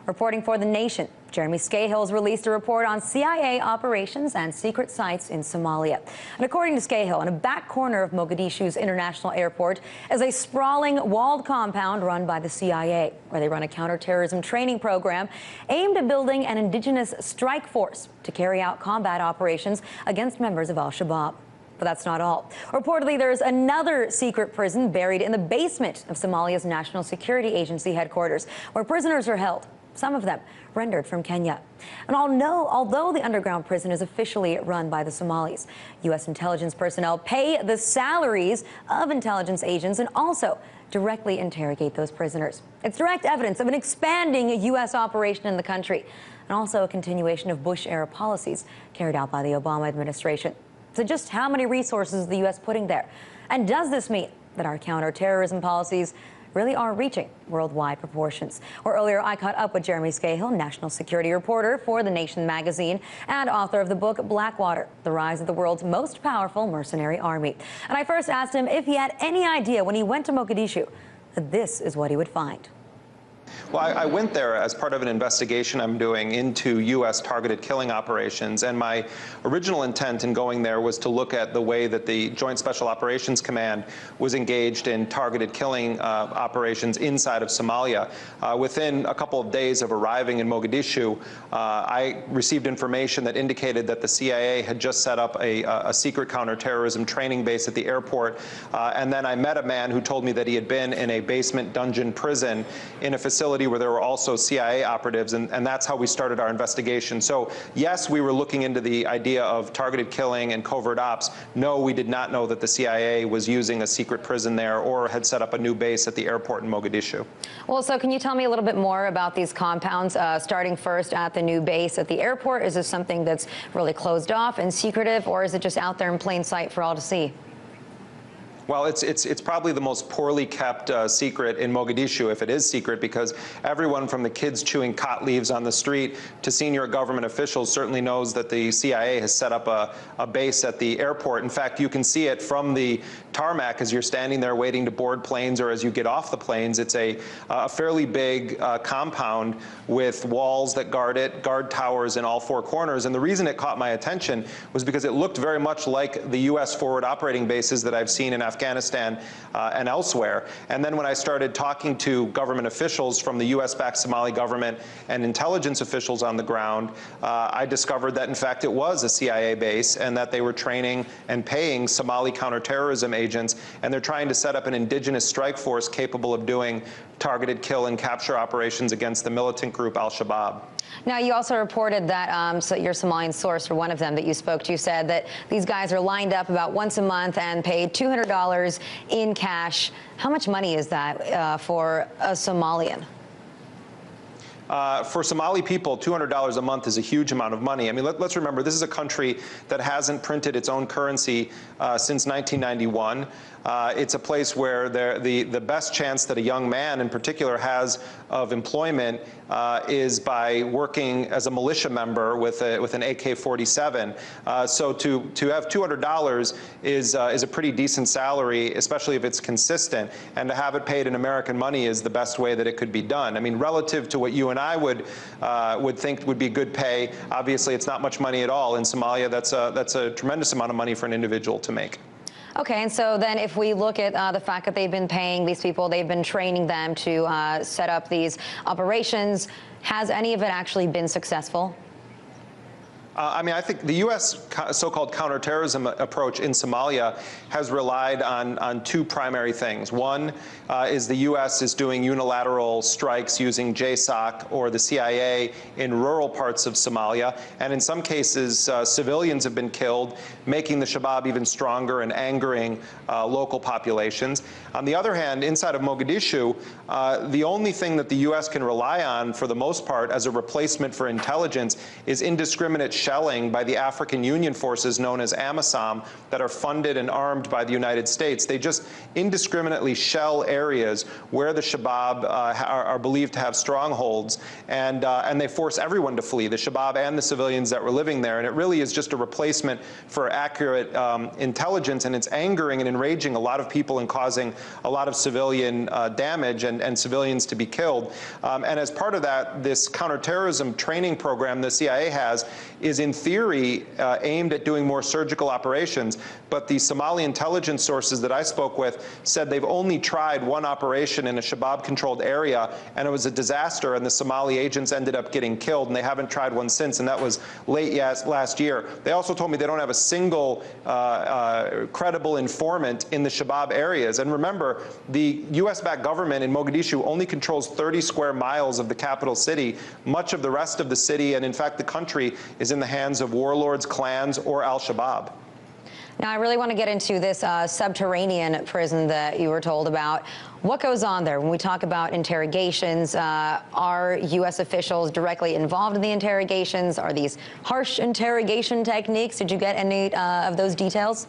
Reporting for The Nation, Jeremy Scahill's released a report on CIA operations and secret sites in Somalia. And according to Scahill, in a back corner of Mogadishu's international airport is a sprawling walled compound run by the CIA, where they run a counterterrorism training program aimed at building an indigenous strike force to carry out combat operations against members of Alshabaab. But that's not all. Reportedly, there's another secret prison buried in the basement of Somalia's National Security Agency headquarters, where prisoners are held, some of them rendered from Kenya. And although the underground prison is officially run by the Somalis, U.S. intelligence personnel pay the salaries of intelligence agents and also directly interrogate those prisoners. It's direct evidence of an expanding U.S. operation in the country, and also a continuation of Bush-era policies carried out by the Obama administration. So just how many resources is the U.S. putting there? And does this mean that our counterterrorism policies really are reaching worldwide proportions? Or earlier, I caught up with Jeremy Scahill, national security reporter for The Nation magazine and author of the book Blackwater, The Rise of the World's Most Powerful Mercenary Army. And I first asked him if he had any idea when he went to Mogadishu that this is what he would find. Well, I went there as part of an investigation I'm doing into U.S. targeted killing operations, and my original intent in going there was to look at the way that the Joint Special Operations Command was engaged in targeted killing operations inside of Somalia. Within a couple of days of arriving in Mogadishu, I received information that indicated that the CIA had just set up a secret counterterrorism training base at the airport, and then I met a man who told me that he had been in a basement dungeon prison in a facility where there were also CIA operatives, and that's how we started our investigation. So yes, we were looking into the idea of targeted killing and covert ops. No, we did not know that the CIA was using a secret prison there or had set up a new base at the airport in Mogadishu. Well, so can you tell me a little bit more about these compounds, starting first at the new base at the airport? Is this something that's really closed off and secretive, or is it just out there in plain sight for all to see? Well, it's probably the most poorly kept secret in Mogadishu, if it is secret, because everyone from the kids chewing cot leaves on the street to senior government officials certainly knows that the CIA has set up a base at the airport. In fact, you can see it from the tarmac as you're standing there waiting to board planes or as you get off the planes. It's a fairly big compound with walls that guard it, guard towers in all four corners. And the reason it caught my attention was because it looked very much like the U.S. forward operating bases that I've seen in Afghanistan and elsewhere. And then when I started talking to government officials from the U.S.-backed Somali government and intelligence officials on the ground, I discovered that, in fact, it was a CIA base and that they were training and paying Somali counterterrorism agents, and they're trying to set up an indigenous strike force capable of doing targeted kill and capture operations against the militant group Alshabaab. Now, you also reported that so your Somalian source, or one of them that you spoke to, said that these guys are lined up about once a month and paid $200 in cash. How much money is that for a Somalian? For Somali people, $200 a month is a huge amount of money. I mean, let's remember, this is a country that hasn't printed its own currency since 1991. It's a place where the best chance that a young man in particular has of employment is by working as a militia member with an AK-47. So to have $200 is a pretty decent salary, especially if it's consistent. And to have it paid in American money is the best way that it could be done. I mean, relative to what you and I would think would be good pay, obviously it's not much money at all. In Somalia, that's a tremendous amount of money for an individual to make. Okay, and so then if we look at the fact that they've been paying these people, they've been training them to set up these operations, has any of it actually been successful? I mean, I think the U.S. so-called counterterrorism approach in Somalia has relied on two primary things. One is the U.S. is doing unilateral strikes using JSOC or the CIA in rural parts of Somalia, and in some cases, civilians have been killed, making the Shabaab even stronger and angering local populations. On the other hand, inside of Mogadishu, the only thing that the U.S. can rely on, for the most part, as a replacement for intelligence is indiscriminate shelling by the African Union forces known as AMISOM that are funded and armed by the United States. They just indiscriminately shell areas where the Shabaab are believed to have strongholds, and they force everyone to flee, the Shabaab and the civilians that were living there. And it really is just a replacement for accurate intelligence, and it's angering and enraging a lot of people and causing a lot of civilian damage and civilians to be killed. And as part of that, this counterterrorism training program the CIA has is in theory aimed at doing more surgical operations, but the Somali intelligence sources that I spoke with said they've only tried one operation in a Shabaab-controlled area, and it was a disaster, and the Somali agents ended up getting killed, and they haven't tried one since, and that was late last year. They also told me they don't have a single credible informant in the Shabaab areas. And remember, the US-backed government in Mogadishu only controls 30 square miles of the capital city. Much of the rest of the city, and in fact the country, is in the hands of warlords, clans, or Al-Shabaab. Now, I really want to get into this subterranean prison that you were told about. What goes on there? When we talk about interrogations, are U.S. officials directly involved in the interrogations? Are these harsh interrogation techniques? Did you get any of those details?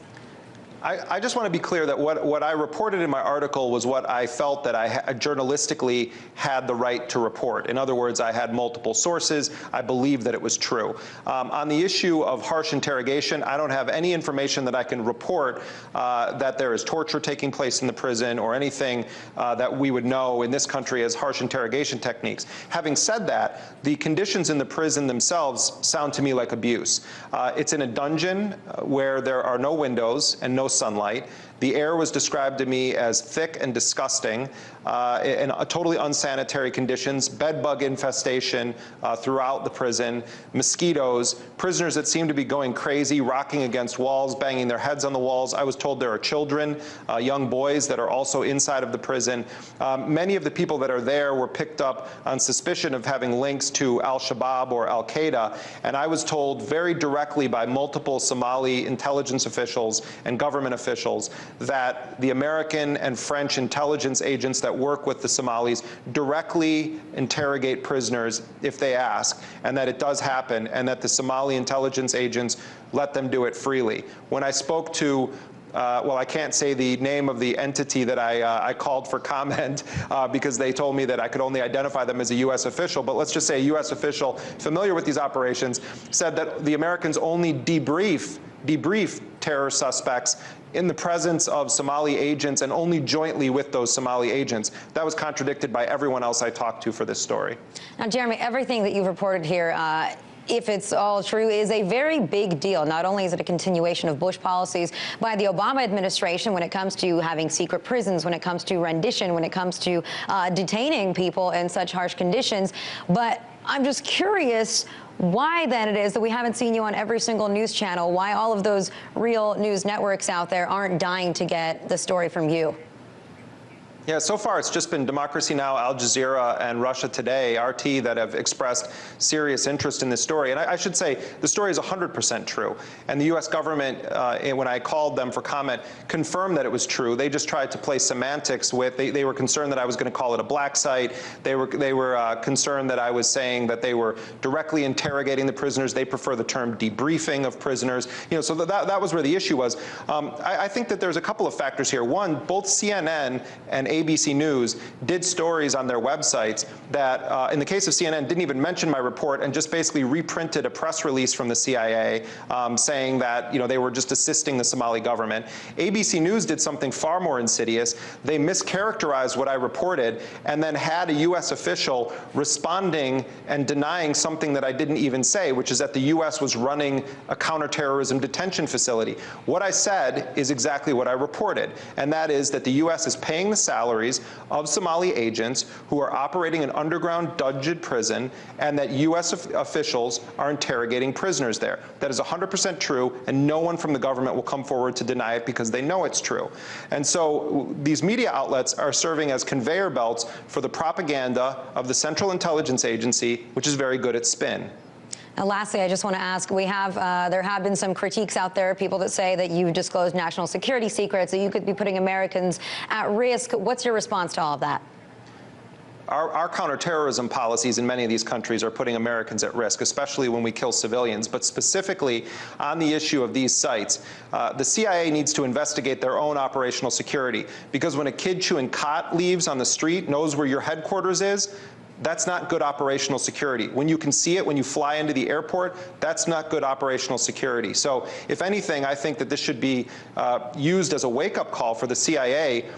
I just want to be clear that what I reported in my article was what I felt that I journalistically had the right to report. In other words, I had multiple sources. I believe that it was true. On the issue of harsh interrogation, I don't have any information that I can report that there is torture taking place in the prison or anything that we would know in this country as harsh interrogation techniques. Having said that, the conditions in the prison themselves sound to me like abuse. It's in a dungeon where there are no windows and no sunlight. The air was described to me as thick and disgusting, in totally unsanitary conditions, bed bug infestation throughout the prison, mosquitoes, prisoners that seem to be going crazy, rocking against walls, banging their heads on the walls. I was told there are children, young boys that are also inside of the prison. Many of the people that are there were picked up on suspicion of having links to Al-Shabaab or Al-Qaeda, and I was told very directly by multiple Somali intelligence officials and government officials that the American and French intelligence agents that work with the Somalis directly interrogate prisoners if they ask, and that it does happen, and that the Somali intelligence agents let them do it freely. When I spoke to well, I can't say the name of the entity that I called for comment because they told me that I could only identify them as a U.S. official, but let's just say a U.S. official familiar with these operations said that the Americans only debrief terror suspects in the presence of Somali agents and only jointly with those Somali agents. That was contradicted by everyone else I talked to for this story. Now, Jeremy, everything that you've reported here, if it's all true, is a very big deal. Not only is it a continuation of Bush policies by the Obama administration when it comes to having secret prisons, when it comes to rendition, when it comes to detaining people in such harsh conditions, but I'm just curious why then it is that we haven't seen you on every single news channel, why all of those real news networks out there aren't dying to get the story from you. Yeah, so far it's just been Democracy Now!, Al Jazeera, and Russia Today, RT, that have expressed serious interest in this story. And I should say the story is 100% true. And the U.S. government, when I called them for comment, confirmed that it was true. They just tried to play semantics with. They were concerned that I was going to call it a black site. They were concerned that I was saying that they were directly interrogating the prisoners. They prefer the term debriefing of prisoners. You know, so that was where the issue was. I think that there's a couple of factors here. One, both CNN and ABC News did stories on their websites that, in the case of CNN, didn't even mention my report and just basically reprinted a press release from the CIA saying that, you know, they were just assisting the Somali government. ABC News did something far more insidious. They mischaracterized what I reported and then had a U.S. official responding and denying something that I didn't even say, which is that the U.S. was running a counterterrorism detention facility. What I said is exactly what I reported, and that is that the U.S. is paying the salaries of Somali agents who are operating an underground dungeon prison, and that U.S. officials are interrogating prisoners there. That is 100% true, and no one from the government will come forward to deny it because they know it's true. And so these media outlets are serving as conveyor belts for the propaganda of the Central Intelligence Agency, which is very good at spin. Now, lastly, I just want to ask, there have been some critiques out there, people that say that you disclosed national security secrets, that you could be putting Americans at risk. What's your response to all of that? Our counterterrorism policies in many of these countries are putting Americans at risk, especially when we kill civilians. But specifically on the issue of these sites, the CIA needs to investigate their own operational security, because when a kid chewing cot leaves on the street knows where your headquarters is, that's not good operational security. When you can see it, when you fly into the airport, that's not good operational security. So if anything, I think that this should be used as a wake-up call for the CIA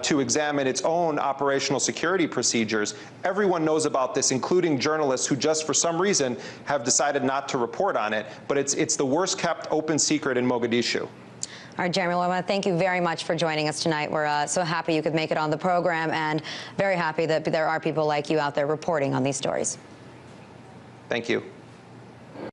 to examine its own operational security procedures. Everyone knows about this, including journalists who just for some reason have decided not to report on it. But it's the worst kept open secret in Mogadishu. All right, Jeremy, well, I want to thank you very much for joining us tonight. We're so happy you could make it on the program, and very happy that there are people like you out there reporting on these stories. Thank you.